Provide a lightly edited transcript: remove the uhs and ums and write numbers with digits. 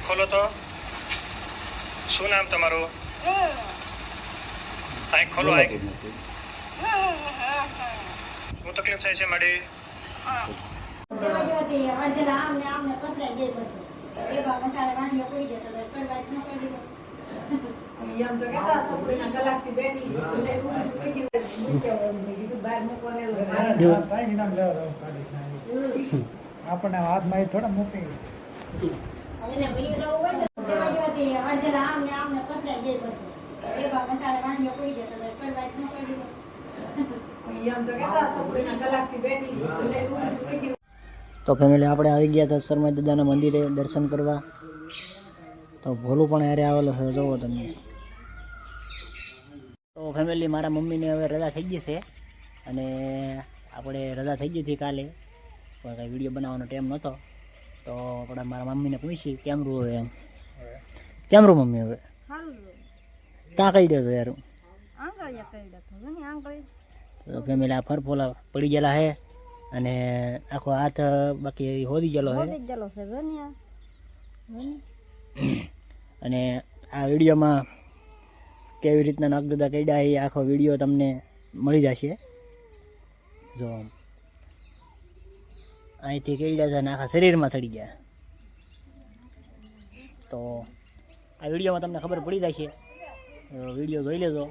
ખોલો તો. શું નામ તમારું? આંખ ખોલો, આંખ. શું તકલીફ થાય છે માડી? આપણે હાથમાં થોડા મૂકી તો ફેમિલી આપણે આવી ગયા હતા શર્મા દાદાના મંદિરે દર્શન કરવા. તો ભોલું પણ યારે આવેલો છે, જોવો તમે. તો ફેમિલી મારા મમ્મીને હવે રજા થઈ ગઈ છે અને આપણે રજા થઈ ગઈ હતી કાલે, પણ કાંઈ વિડીયો બનાવવાનો ટાઈમ નહોતો. તો આપણે મારા મમ્મીને પૂછી કેમ રૂ હવે એમ. કેમ રૂ મમ્મી હવે? ક્યાં કહી દેજો યાર. તો ફેમિલી આ ફરફોલા પડી ગયેલા છે અને આખો હાથ બાકી હોદી ગયેલો છે. અને આ વિડીયોમાં કેવી રીતના નાગદાદા કઈડા એ આખો વિડીયો તમને મળી જશે. જો અહીંથી કઈડા છે ને આખા શરીરમાં થડી ગયા. તો આ વિડીયોમાં તમને ખબર પડી જશે, વિડીયો જોઈ લેજો.